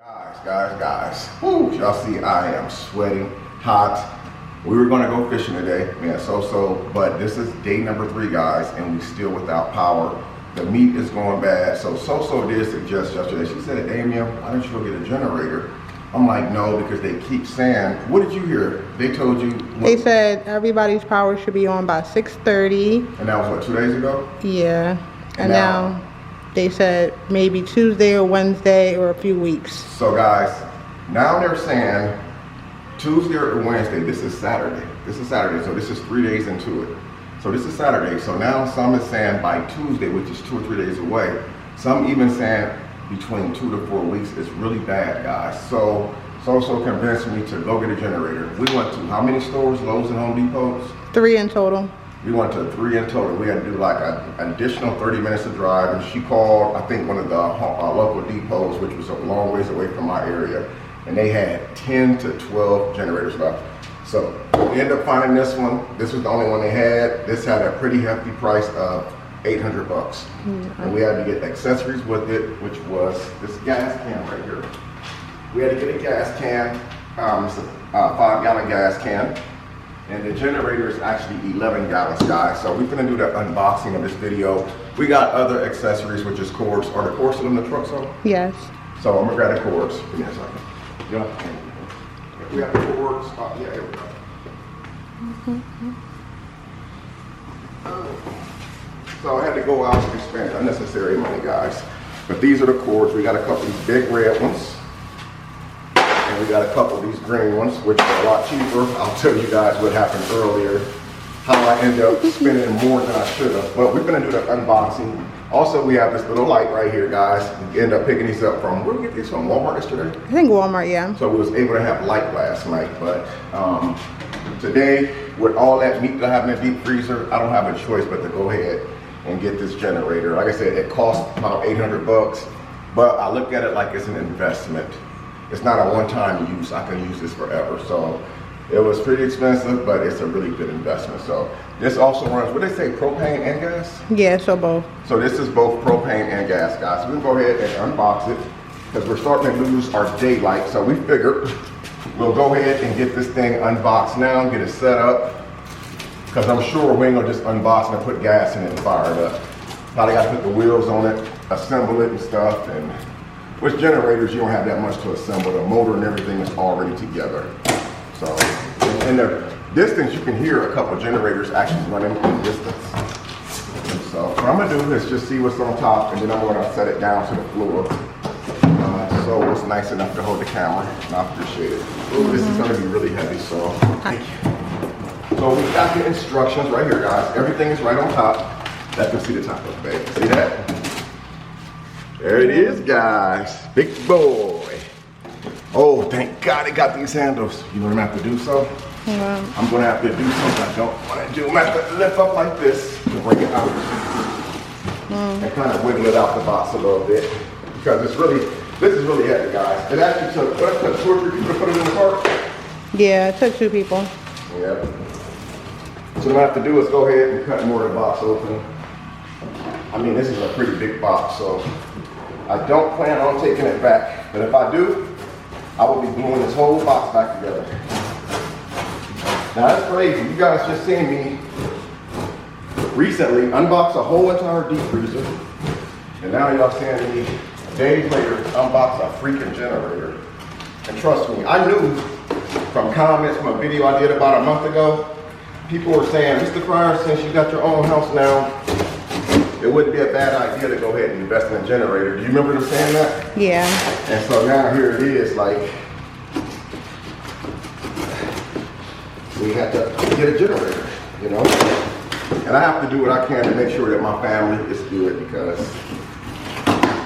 Guys. Woo, y'all see I am sweating, hot. We were gonna go fishing today, man, but this is day number 3, guys, and we still without power. The meat is going bad, so did suggest yesterday. She said, Damion, why don't you go get a generator? I'm like, no, because they keep saying, what did you hear? They told you? They said everybody's power should be on by 6:30. And that was what, 2 days ago? Yeah, and now they said maybe Tuesday or Wednesday or a few weeks. So guys, now they're saying Tuesday or Wednesday. This is Saturday, so this is 3 days into it. So this is Saturday, so now some is saying by Tuesday, which is 2 or 3 days away. Some even saying between 2 to 4 weeks. Is really bad, guys. So convinced me to go get a generator. We went to how many stores? Lowe's and Home Depots? 3 in total. We went to 3 in total. We had to do like an additional 30 minutes of drive, and she called, I think, one of the local depots, which was a long ways away from my area, and they had 10 to 12 generators left. So we ended up finding this one. This was the only one they had. This had a pretty hefty price of $800. Mm-hmm. And we had to get accessories with it, which was this gas can right here. We had to get a gas can. It's a 5-gallon gas can. And the generator is actually 11 gallons, guys. So we're gonna do the unboxing of this video. We got other accessories, which is cords. Are the cords still in the truck, so? Yes. So I'm gonna grab the cords. Give me a second. Yeah. We have the cords. Oh, yeah, here we go. Mm-hmm. So I had to go out and spend unnecessary money, guys. But these are the cords. We got a couple of these big red ones. And we got a couple of these green ones, which are a lot cheaper. I'll tell you guys what happened earlier, how I ended up spending more than I should have. But we're gonna do the unboxing. Also, we have this little light right here, guys. We ended up picking these up from, where did we get these from? Walmart yesterday? I think Walmart, yeah. So we was able to have light last night, but today, with all that meat that I have in the deep freezer, I don't have a choice but to go ahead and get this generator. Like I said, it cost about $800, but I look at it like it's an investment. It's not a one-time use. I can use this forever. So it was pretty expensive, but it's a really good investment. So this also runs, what they say, propane and gas? Yeah, so both. So this is both propane and gas, guys. So we can go ahead and unbox it because we're starting to lose our daylight. So we figured we'll go ahead and get this thing unboxed now, get it set up, because I'm sure we ain't gonna just unbox it and put gas in it and fire it up. Probably gotta put the wheels on it, assemble it and stuff, and with generators, you don't have that much to assemble. The motor and everything is already together. So, in the distance, you can hear a couple of generators actually running in the distance. So, what I'm gonna do is just see what's on top, and then I'm gonna set it down to the floor. So it's nice enough to hold the camera, and I appreciate it. Ooh, this is gonna be really heavy, so thank you. So we got the instructions right here, guys. Everything is right on top. Let them see the top of it, baby. See that? There it is, guys. Big boy. Oh, thank God it got these handles. You know what I'm gonna have to do, so? Yeah. I'm gonna have to do something I don't wanna do. I'm gonna have to lift up like this to bring it out. And kind of wiggle it out the box a little bit. Because this is really heavy, guys. It actually took 2 or 3 people to put it in the cart. Yeah, it took 2 people. Yeah. So what I have to do is go ahead and cut more of the box open. I mean, this is a pretty big box, so I don't plan on taking it back. But if I do, I will be gluing this whole box back together. Now that's crazy. You guys just seen me recently unbox a whole entire deep freezer. And now y'all seeing me days later unbox a freaking generator. And trust me, I knew from comments from a video I did about a month ago, people were saying, Mr. Fryer, since you got your own house now, it wouldn't be a bad idea to go ahead and invest in a generator. Do you remember them saying that? Yeah. And so now here it is, like, we had to get a generator, you know? And I have to do what I can to make sure that my family is good, because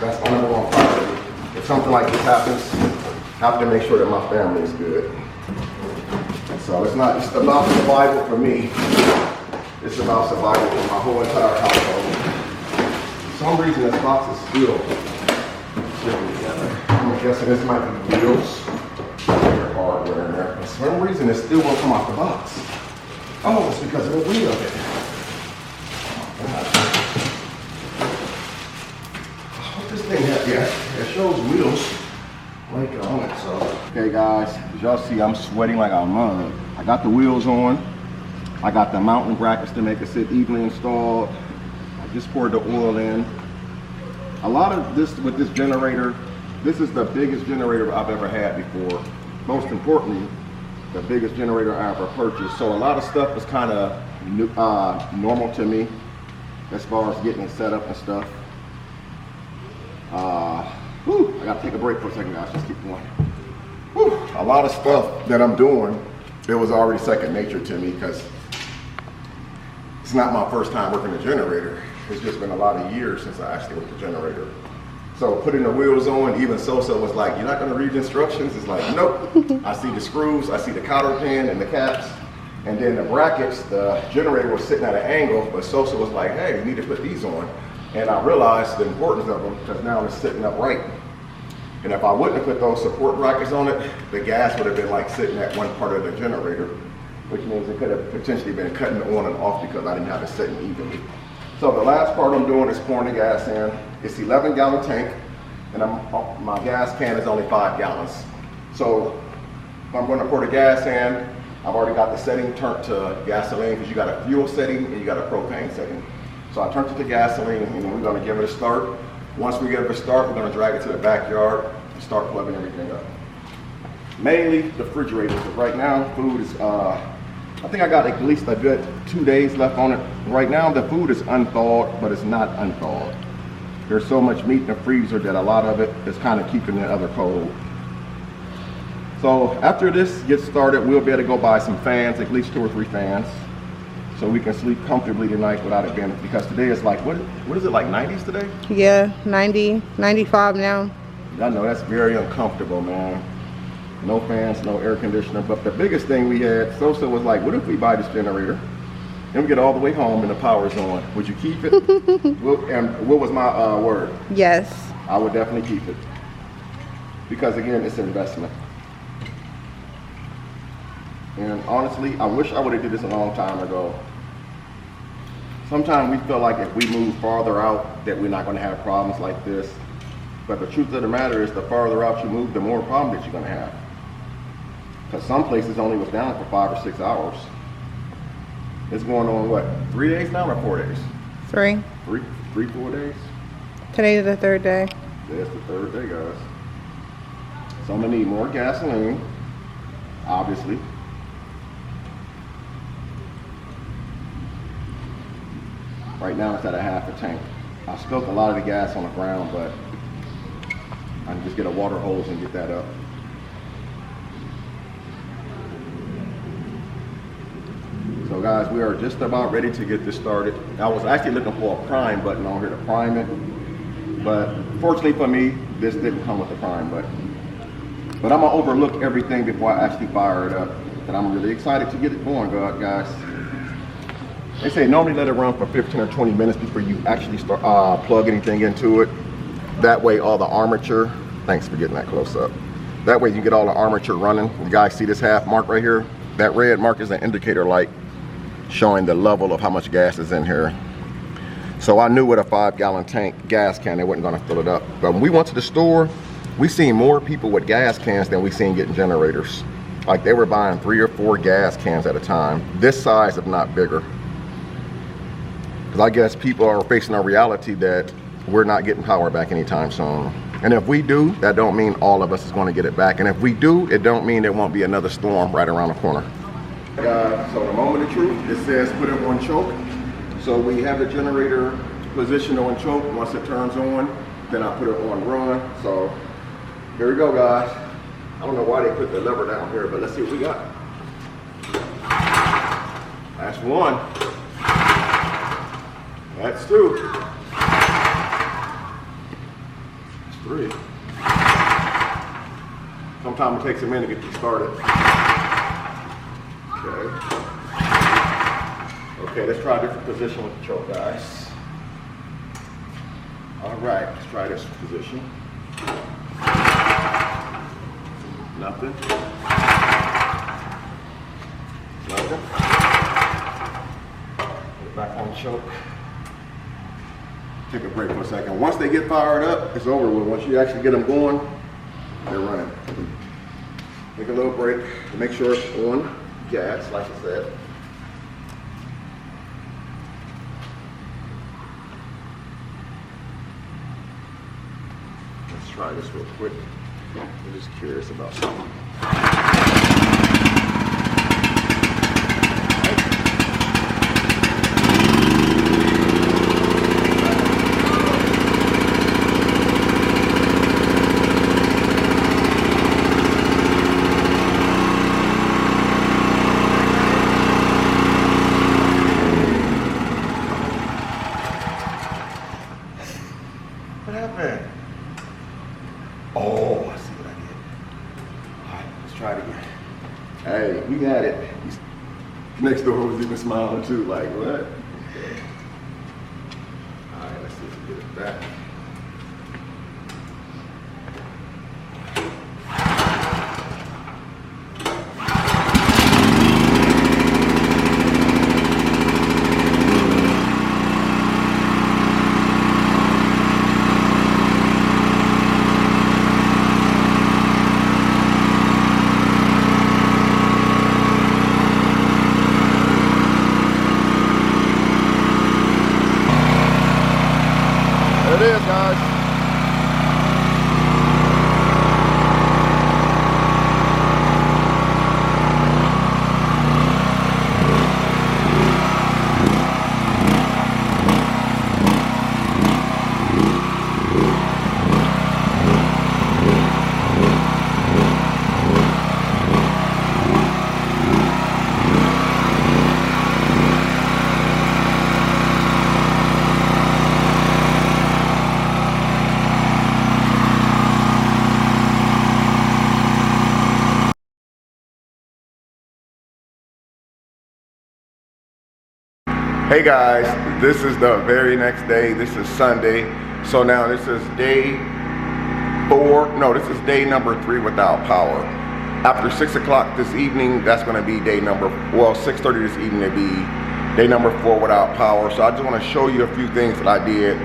that's my number one priority. If something like this happens, I have to make sure that my family is good. So it's not just about survival for me. It's about survival for my whole entire household. For some reason, this box is still together. I'm guessing this might be wheels. There's hardware in there. For some reason, it still won't come off the box. Oh, it's because of the wheel of it. Oh, God. I hope this thing has, yeah, it shows wheels. blanket on it, so. Okay guys, as y'all see, I'm sweating like a mug. I got the wheels on. I got the mounting brackets to make it sit evenly installed. I just poured the oil in. A lot of this with this generator, this is the biggest generator I've ever had before. Most importantly, the biggest generator I ever purchased. So a lot of stuff was kind of normal to me as far as getting it set up and stuff. I gotta take a break for a second, guys. Just keep going. Whew. A lot of stuff that I'm doing, it was already second nature to me because it's not my first time working a generator. It's just been a lot of years since I actually worked a generator. So putting the wheels on, even Sosa was like, "You're not gonna read the instructions?" It's like, nope. I see the screws, I see the cotter pin and the caps, and then the brackets. The generator was sitting at an angle, but Sosa was like, "Hey, you need to put these on." And I realized the importance of them because now it's sitting upright. And if I wouldn't have put those support brackets on it, the gas would have been like sitting at one part of the generator, which means it could have potentially been cutting on and off because I didn't have it sitting evenly. So the last part I'm doing is pouring the gas in. It's 11-gallon tank, and my gas can is only 5 gallons. So I'm going to pour the gas in. I've already got the setting turned to gasoline because you got a fuel setting and you got a propane setting. So I turned it to gasoline, and then we're going to give it a start. Once we give it a start, we're going to drag it to the backyard and start plugging everything up. Mainly the refrigerators, but right now food is, I think I got at least a good 2 days left on it. Right now the food is unthawed, but it's not unthawed. There's so much meat in the freezer that a lot of it is kind of keeping the other cold. So after this gets started, we'll be able to go buy some fans, at least 2 or 3 fans, so we can sleep comfortably tonight without it being, because today is like, what is it, like 90s today? Yeah, 90, 95 now. I know that's very uncomfortable, man. No fans, no air conditioner. But the biggest thing we had, Sosa was like, what if we buy this generator and we get all the way home and the power's on? Would you keep it? And what was my word? Yes. I would definitely keep it. Because again, it's an investment. And honestly, I wish I would have did this a long time ago. Sometimes we feel like if we move farther out that we're not going to have problems like this. But the truth of the matter is, the farther out you move, the more problems that you're going to have. Because some places only was down for 5 or 6 hours. It's going on what, 3 days now or 4 days? 3. 4 days? Today's the 3rd day. That's the 3rd day, guys. So I'm going to need more gasoline, obviously. Right now it's at a half a tank. I spilled a lot of the gas on the ground, but I can just get a water hose and get that up. So guys, we are just about ready to get this started. I was actually looking for a prime button on here to prime it, but fortunately for me, this didn't come with the prime button. But I'm gonna overlook everything before I actually fire it up. And I'm really excited to get it going, guys. They say normally let it run for 15 or 20 minutes before you actually start plug anything into it. That way all the armature, thanks for getting that close up. That way you get all the armature running. You guys see this half mark right here? That red mark is an indicator light showing the level of how much gas is in here. So I knew with a 5-gallon tank gas can, they weren't gonna fill it up. But when we went to the store, we seen more people with gas cans than we seen getting generators. Like they were buying 3 or 4 gas cans at a time, this size if not bigger. Because I guess people are facing a reality that we're not getting power back anytime soon. And if we do, that don't mean all of us is going to get it back. And if we do, it don't mean there won't be another storm right around the corner. So the moment of truth, it says put it on choke. So we have the generator positioned on choke. Once it turns on, then I put it on run. So here we go, guys. I don't know why they put the lever down here, but let's see what we got. That's 1. That's 2. That's 3. Sometimes it takes a minute to get you started. Okay. Okay, let's try a different position with the choke, guys. All right, let's try this position. Nothing. Nothing. Put it back on the choke. Take a break for a second. Once they get fired up, it's over with. Once you actually get them going, They're running. Take a little break to make sure it's on gas, like I said. Let's try this real quick. I'm just curious about something. What happened? Oh, I see what I did. All right, let's try it again. Hey, we got it. Next door was even smiling too, like, what? All right, let's see if we get it back. There it is, guys. Hey guys, this is the very next day. This is Sunday. So now this is day 4. No, this is day number 3 without power. After 6 o'clock this evening, that's going to be day number, well, 6:30 this evening, it'll be day number 4 without power. So I just want to show you a few things that I did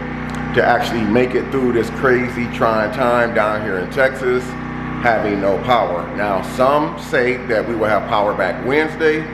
to actually make it through this crazy trying time down here in Texas, having no power. Now, some say that we will have power back Wednesday.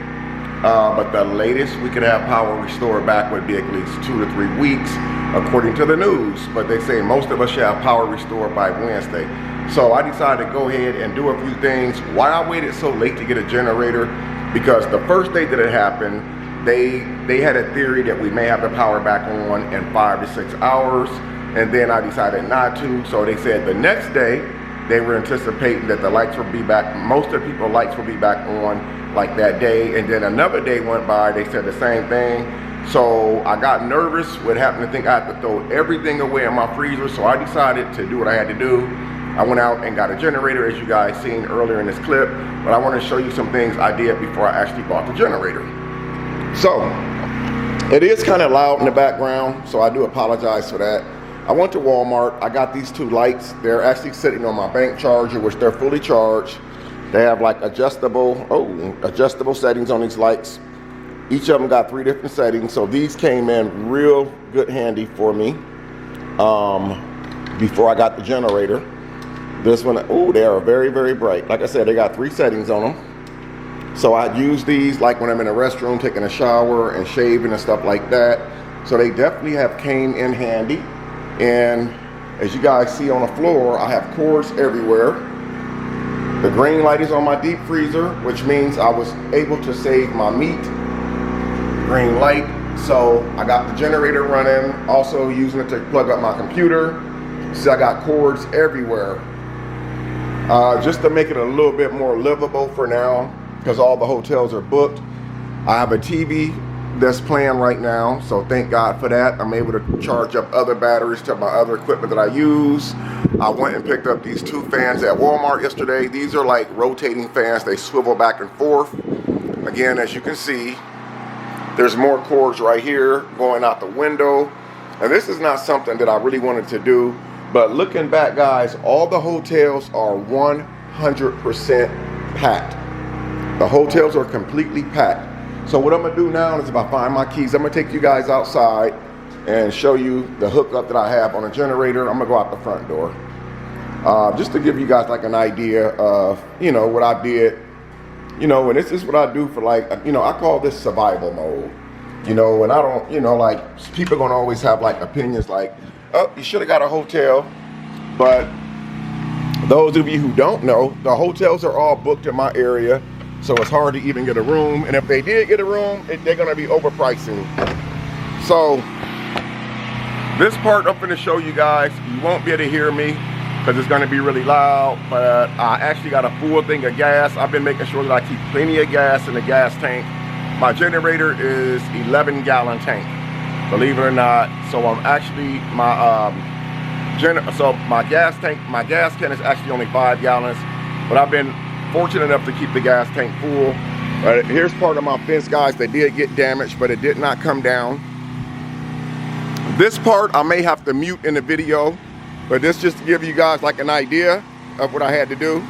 But the latest we could have power restored back would be at least 2 to 3 weeks, according to the news. But they say most of us should have power restored by Wednesday. So I decided to go ahead and do a few things. Why I waited so late to get a generator? Because the first day that it happened, they had a theory that we may have the power back on in 5 to 6 hours. And then I decided not to. So they said the next day, they were anticipating that the lights would be back. Most of the people's lights will be back on like that day, and then another day went by, they said the same thing. So I got nervous with having to think I had to throw everything away in my freezer, so I decided to do what I had to do. I went out and got a generator, as you guys seen earlier in this clip, but I want to show you some things I did before I actually bought the generator. So it is kind of loud in the background, so I do apologize for that. I went to Walmart. I got these 2 lights. They're actually sitting on my bank charger, which they're fully charged. They have like adjustable settings on these lights. Each of them got 3 different settings. So these came in real good handy for me before I got the generator. This one, oh, they are very, very bright. Like I said, they got 3 settings on them. So I use these like when I'm in a restroom, taking a shower and shaving and stuff like that. So they definitely have came in handy. And as you guys see on the floor, I have cords everywhere. The green light is on my deep freezer, which means I was able to save my meat. Green light. So I got the generator running, also using it to plug up my computer. So I got cords everywhere. Just to make it a little bit more livable for now, because all the hotels are booked. I have a TV that's playing right now, so thank God for that. I'm able to charge up other batteries to my other equipment that I use. I went and picked up these 2 fans at Walmart yesterday. These are like rotating fans. They swivel back and forth. Again, as you can see, there's more cords right here going out the window. And this is not something that I really wanted to do, but looking back, guys, all the hotels are 100% packed. The hotels are completely packed. So what I'm gonna do now is if I find my keys, I'm gonna take you guys outside and show you the hookup that I have on a generator. I'm gonna go out the front door. just to give you guys like an idea of, you know, what I did, you know, and this is what I do for, like, you know, I call this survival mode, you know, and I don't, you know, like, people gonna always have like opinions like, oh, you should have got a hotel. But those of you who don't know, the hotels are all booked in my area, so it's hard to even get a room. And if they did get a room, they're gonna be overpricing. So this part I'm gonna show you guys, you won't be able to hear me because it's gonna be really loud, but I actually got a full thing of gas. I've been making sure that I keep plenty of gas in the gas tank. My generator is 11-gallon tank, believe it or not. So I'm actually, my gas tank, my gas can is actually only 5 gallons, but I've been fortunate enough to keep the gas tank full. Here's part of my fence, guys, that did get damaged, but it did not come down. This part I may have to mute in the video, but this just to give you guys like an idea of what I had to do.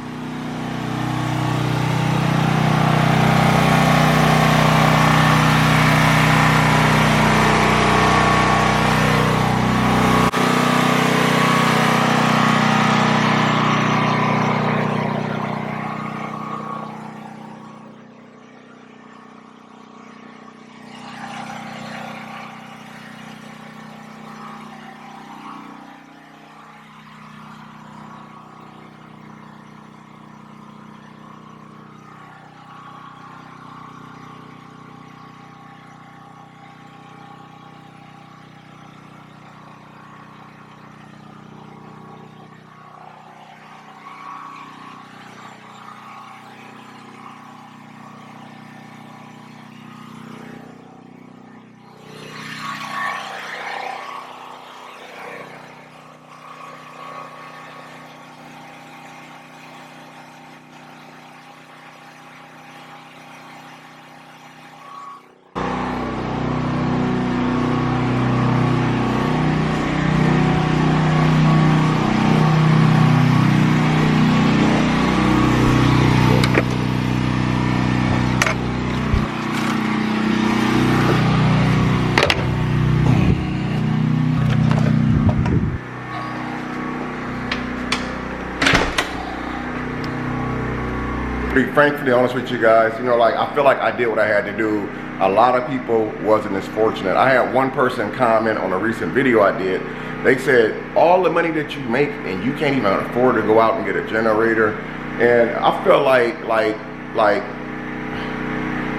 Be frankly honest with you guys, you know, like, I feel like I did what I had to do. A lot of people wasn't as fortunate. I had one person comment on a recent video I did. They said, all the money that you make and you can't even afford to go out and get a generator. And I feel like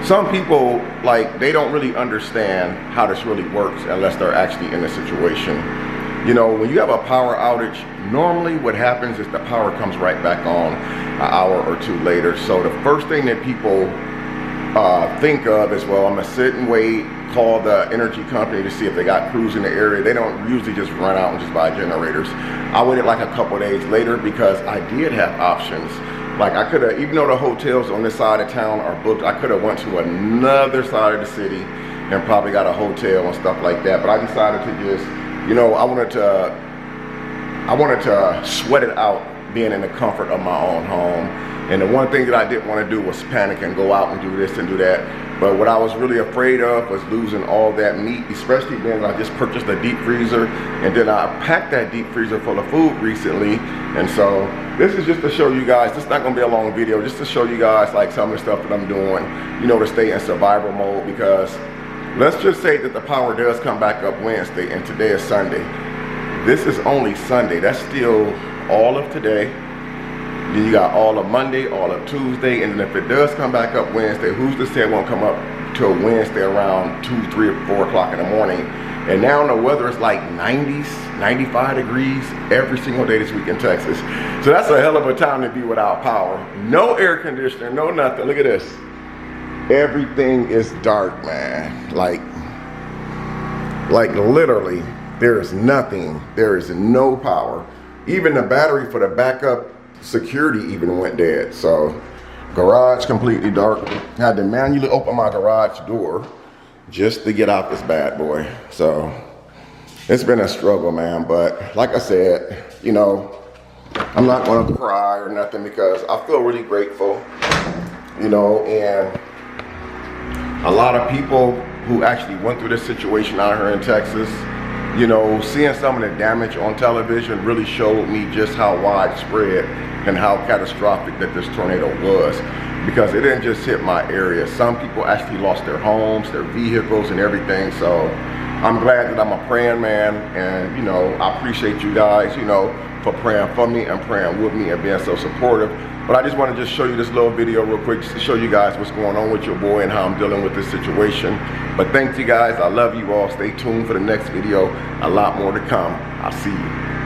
some people, like, they don't really understand how this really works unless they're actually in a situation. You know, when you have a power outage, normally what happens is the power comes right back on an hour or two later. So the first thing that people think of is, well, I'm gonna sit and wait, call the energy company to see if they got crews in the area. They don't usually just run out and just buy generators. I waited like a couple of days later because I did have options. Like, I could have, even though the hotels on this side of town are booked, I could have went to another side of the city and probably got a hotel and stuff like that. But I decided to just, you know, I wanted to sweat it out being in the comfort of my own home. And the one thing that I didn't want to do was panic and go out and do this and do that. But what I was really afraid of was losing all that meat, especially when I just purchased a deep freezer, and then I packed that deep freezer full of food recently. And so this is just to show you guys, this is not gonna be a long video, just to show you guys like some of the stuff that I'm doing, you know, to stay in survival mode. Because let's just say that the power does come back up Wednesday and today is Sunday. This is only Sunday, that's still all of today. Then you got all of Monday, all of Tuesday, and then if it does come back up Wednesday, who's to say it won't come up till Wednesday around 2, 3, or 4 o'clock in the morning? And now the weather is like 90s, 95 degrees every single day this week in Texas. So that's a hell of a time to be without power. No air conditioner, no nothing. Look at this. Everything is dark, man. Like literally, there is nothing. There is no power. Even the battery for the backup security even went dead. So garage completely dark. Had to manually open my garage door just to get out this bad boy. So it's been a struggle, man. But like I said, you know, I'm not gonna cry or nothing because I feel really grateful, you know. And a lot of people who actually went through this situation out here in Texas, you know, seeing some of the damage on television really showed me just how widespread and how catastrophic that this tornado was, because it didn't just hit my area. Some people actually lost their homes, their vehicles and everything. So I'm glad that I'm a praying man, and you know, I appreciate you guys, you know, for praying for me and praying with me and being so supportive. But I just want to just show you this little video real quick, just to show you guys what's going on with your boy and how I'm dealing with this situation. But thank you guys, I love you all. Stay tuned for the next video, a lot more to come. I'll see you.